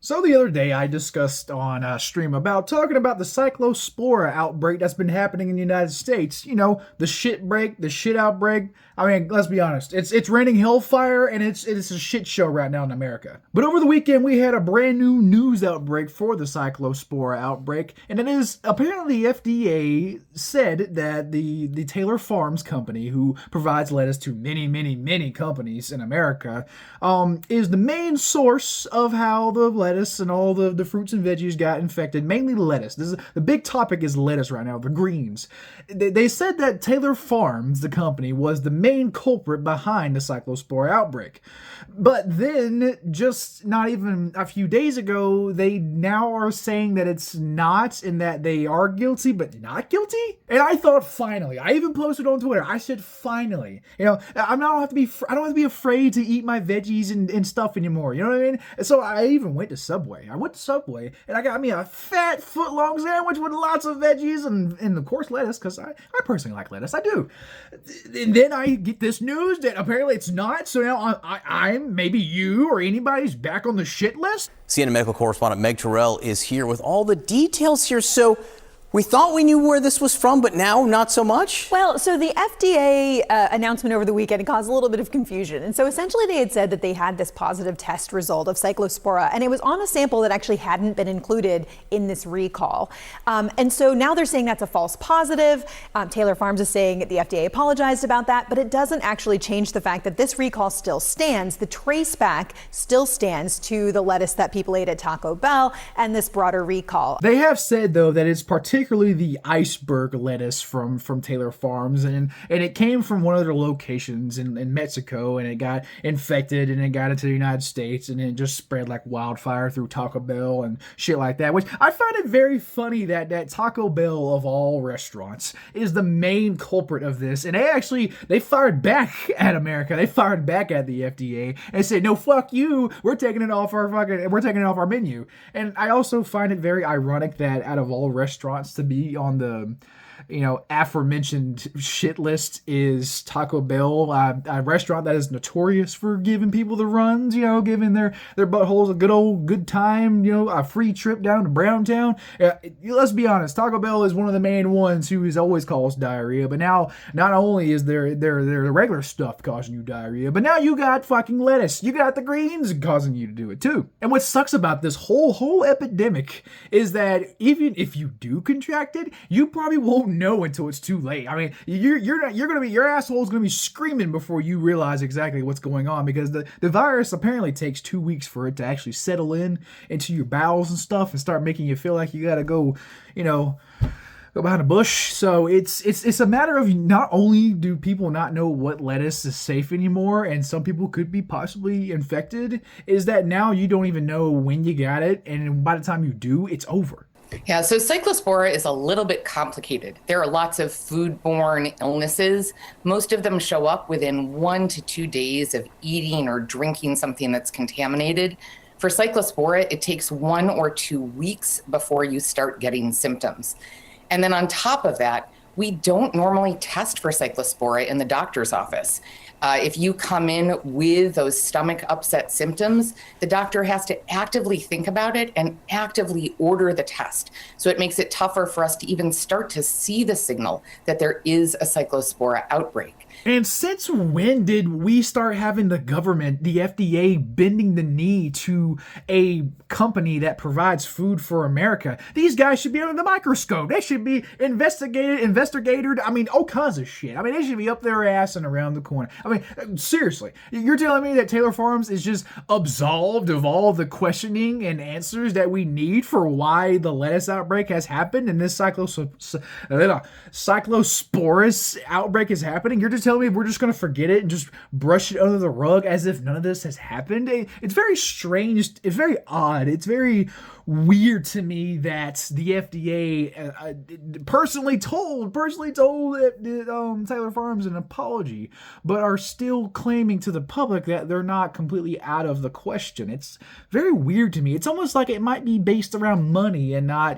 So the other day I discussed on stream about talking about the cyclospora outbreak that's been happening in the United States. You know, the shit break, the shit outbreak. I mean, let's be honest. It's raining hellfire and it's a shit show right now in America. But over the weekend we had a brand new news outbreak for the cyclospora outbreak, and it is apparently the FDA said that the Taylor Farms company, who provides lettuce to many companies in America, is the main source of how the lettuce and all the fruits and veggies got infected, mainly lettuce. The big topic is lettuce right now, the greens. They said that Taylor Farms, the company, was the main culprit behind the cyclospora outbreak. But then, just not even a few days ago, they now are saying that it's not, and that they are guilty, but not guilty? And I thought, finally. I even posted on Twitter. I said, finally. You know, I don't have to be afraid to eat my veggies and stuff anymore. You know what I mean? And so I even went to Subway. And I got me a fat foot-long sandwich with lots of veggies and of course lettuce, because I personally like lettuce. I do. And then I get this news that apparently it's not. So now I'm maybe you or anybody's back on the shit list. CNN medical correspondent Meg Terrell is here with all the details here. So we thought we knew where this was from, but now not so much? Well, so the FDA announcement over the weekend caused a little bit of confusion. And so essentially they had said that they had this positive test result of cyclospora, and it was on a sample that actually hadn't been included in this recall. And so now they're saying that's a false positive. Taylor Farms is saying the FDA apologized about that, but it doesn't actually change the fact that this recall still stands. The traceback still stands to the lettuce that people ate at Taco Bell and this broader recall. They have said, though, that it's particularly the iceberg lettuce from Taylor Farms, and it came from one of their locations in Mexico, and it got infected and it got into the United States, and it just spread like wildfire through Taco Bell and shit like that, which I find it very funny that Taco Bell, of all restaurants, is the main culprit of this. And they fired back at America. They fired back at the FDA and said, no, fuck you, we're taking it off our menu. And I also find it very ironic that out of all restaurants to be on the aforementioned shit list is Taco Bell, a restaurant that is notorious for giving people the runs, giving their buttholes a good time, a free trip down to Browntown. Let's be honest, Taco Bell is one of the main ones who is always caused diarrhea, but now not only is their regular stuff causing you diarrhea, but now you got fucking lettuce, you got the greens causing you to do it too. And what sucks about this whole epidemic is that even if you do contract it, you probably won't know until it's too late. I mean, your asshole's gonna be screaming before you realize exactly what's going on, because the virus apparently takes 2 weeks for it to actually settle into your bowels and stuff and start making you feel like you gotta go behind a bush. So it's a matter of, not only do people not know what lettuce is safe anymore, and some people could be possibly infected, is that now you don't even know when you got it, and by the time you do, it's over. Yeah, so cyclospora is a little bit complicated. There are lots of foodborne illnesses. Most of them show up within 1 to 2 days of eating or drinking something that's contaminated. For cyclospora, it takes 1 or 2 weeks before you start getting symptoms. And then on top of that, we don't normally test for cyclospora in the doctor's office. If you come in with those stomach upset symptoms, the doctor has to actively think about it and actively order the test. So it makes it tougher for us to even start to see the signal that there is a cyclospora outbreak. And since when did we start having the government, the FDA, bending the knee to a company that provides food for America? These guys should be under the microscope. They should be investigated. I mean, all kinds of shit. I mean, they should be up their ass and around the corner. I mean, seriously, you're telling me that Taylor Farms is just absolved of all the questioning and answers that we need for why the lettuce outbreak has happened and this cyclosporus outbreak is happening? You're just telling me we're just going to forget it and just brush it under the rug as if none of this has happened? It's very strange. It's very odd. It's very weird to me that the FDA personally told Taylor Farms an apology, but are still claiming to the public that they're not completely out of the question. It's very weird to me. It's almost like it might be based around money and not,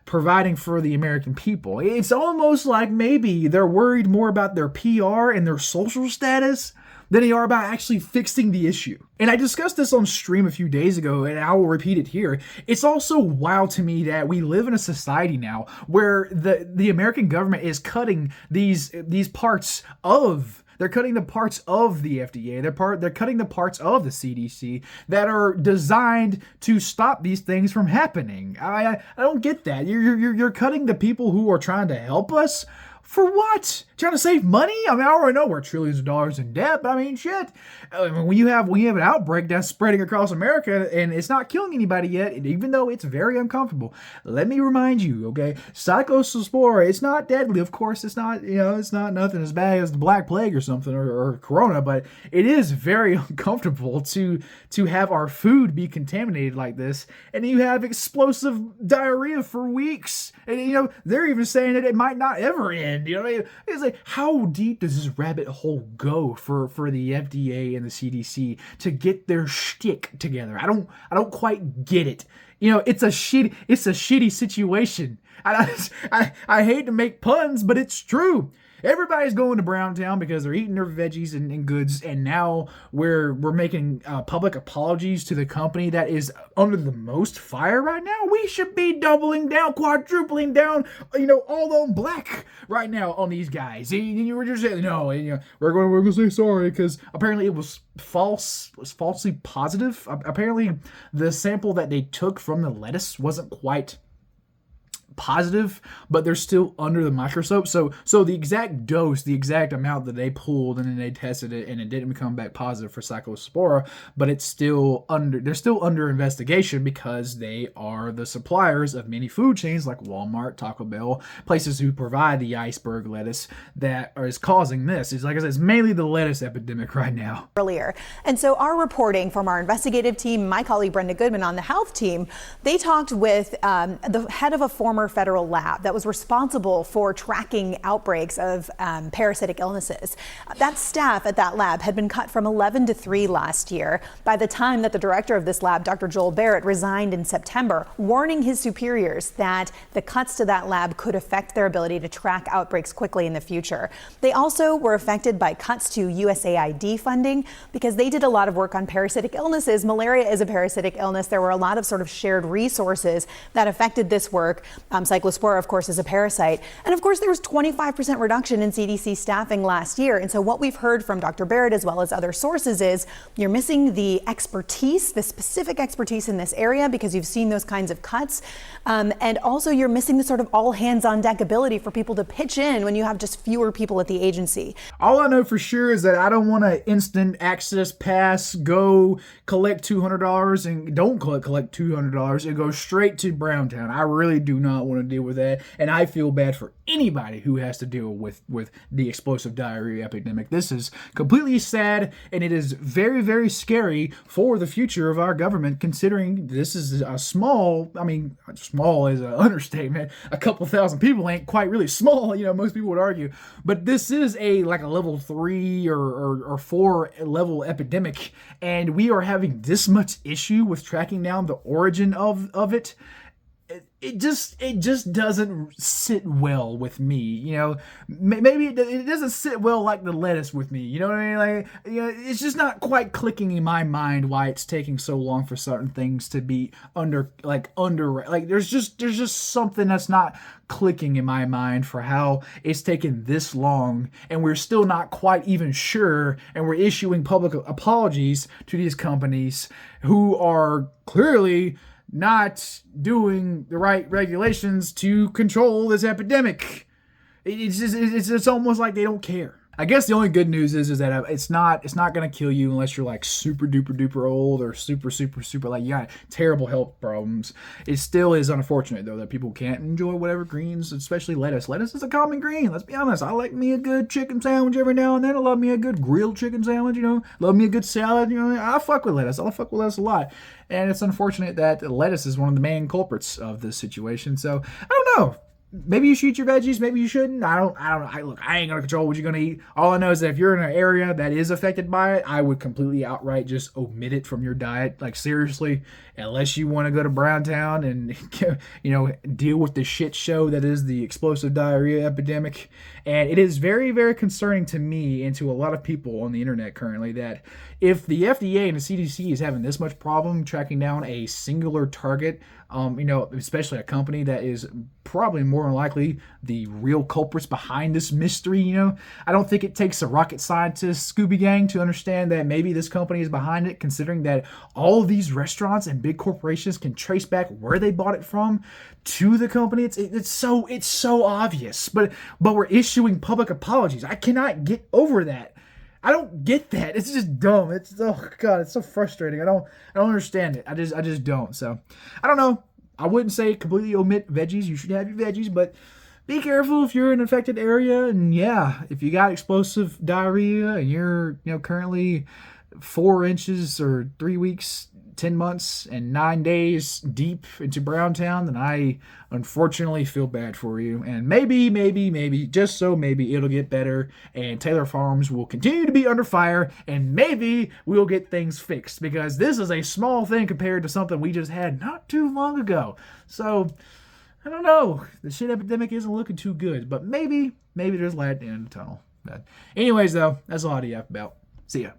providing for the American people. It's almost like maybe they're worried more about their PR and their social status than they are about actually fixing the issue. And I discussed this on stream a few days ago, and I will repeat it here. It's also wild to me that we live in a society now where the American government is cutting these parts of. They're cutting the parts of the FDA. They're cutting the parts of the CDC that are designed to stop these things from happening. I don't get that. You're cutting the people who are trying to help us. For what? Trying to save money? I mean, I already know we're trillions of dollars in debt, but I mean, shit. I mean, when you have an outbreak that's spreading across America and it's not killing anybody yet, even though it's very uncomfortable, let me remind you, okay, Cyclospora, it's not deadly. Of course, it's not, it's not nothing as bad as the Black Plague or something or Corona, but it is very uncomfortable to have our food be contaminated like this, and you have explosive diarrhea for weeks. And, they're even saying that it might not ever end. It's like, how deep does this rabbit hole go for the FDA and the CDC to get their shtick together? I don't quite get it. It's a shitty situation. I hate to make puns, but it's true. Everybody's going to Browntown because they're eating their veggies and goods, and now we're making public apologies to the company that is under the most fire right now. We should be doubling down, quadrupling down, all on black right now on these guys. And you were just saying, no, we're going to say sorry because apparently it was falsely positive. Apparently the sample that they took from the lettuce wasn't quite positive, but they're still under the microscope. So the exact dose, the exact amount that they pulled and then they tested it and it didn't come back positive for Cyclospora, but they're still under investigation because they are the suppliers of many food chains like Walmart, Taco Bell, places who provide the iceberg lettuce that is causing this. It's like I said, it's mainly the lettuce epidemic right now. Earlier. And so our reporting from our investigative team, my colleague Brenda Goodman on the health team, they talked with the head of a former federal lab that was responsible for tracking outbreaks of parasitic illnesses. That staff at that lab had been cut from 11 to 3 last year by the time that the director of this lab, Dr. Joel Barrett, resigned in September, warning his superiors that the cuts to that lab could affect their ability to track outbreaks quickly in the future. They also were affected by cuts to USAID funding because they did a lot of work on parasitic illnesses. Malaria is a parasitic illness. There were a lot of sort of shared resources that affected this work. Cyclospora, of course, is a parasite. And of course, there was 25% reduction in CDC staffing last year. And so what we've heard from Dr. Barrett as well as other sources is you're missing the expertise, the specific expertise in this area because you've seen those kinds of cuts. And also you're missing the sort of all hands on deck ability for people to pitch in when you have just fewer people at the agency. All I know for sure is that I don't want an instant access pass, go collect $200 and don't collect $200 and go straight to Browntown. I really do not want to deal with that, and I feel bad for anybody who has to deal with the explosive diarrhea epidemic. This is completely sad, and it is very, very scary for the future of our government, considering this is a small is an understatement. A couple thousand people ain't quite really small, most people would argue, but this is a level 3 or 4 level epidemic, and we are having this much issue with tracking down the origin of it. It just doesn't sit well with me, Maybe it doesn't sit well like the lettuce with me, you know what I mean? It's just not quite clicking in my mind why it's taking so long for certain things to be there's just something that's not clicking in my mind for how it's taken this long, and we're still not quite even sure, and we're issuing public apologies to these companies who are clearly not doing the right regulations to control this epidemic. It's almost like they don't care. I guess the only good news is that it's not going to kill you unless you're super duper duper old or super you got terrible health problems. It still is unfortunate though that people can't enjoy whatever greens, especially lettuce. Lettuce is a common green. Let's be honest. I like me a good chicken sandwich every now and then. I love me a good grilled chicken sandwich. Love me a good salad. I fuck with lettuce. I fuck with lettuce a lot. And it's unfortunate that lettuce is one of the main culprits of this situation. So I don't know. maybe you should eat your veggies, maybe you shouldn't. I don't know. Look, I ain't gonna control what you're gonna eat. All I know is that if you're in an area that is affected by it, I would completely outright just omit it from your diet. Like seriously, unless you want to go to Browntown and deal with the shit show that is the explosive diarrhea epidemic. And it is very, very concerning to me and to a lot of people on the internet currently that if the FDA and the CDC is having this much problem tracking down a singular target, especially a company that is probably more than likely the real culprits behind this mystery, I don't think it takes a rocket scientist Scooby Gang to understand that maybe this company is behind it, considering that all of these restaurants and big corporations can trace back where they bought it from to the company. It's so obvious, but we're issuing public apologies. I cannot get over that. I don't get that. It's just dumb. It's so frustrating. I don't understand it. I just don't. So I don't know. I wouldn't say completely omit veggies. You should have your veggies, but be careful if you're in an affected area. And yeah, if you got explosive diarrhea and you're currently 4 inches or 3 weeks, 10 months, and 9 days deep into Browntown, then I unfortunately feel bad for you. And maybe, just so maybe, it'll get better and Taylor Farms will continue to be under fire and maybe we'll get things fixed, because this is a small thing compared to something we just had not too long ago. So, I don't know. The shit epidemic isn't looking too good, but maybe there's light at the end of the tunnel. But anyways, though, that's all I have about. See ya.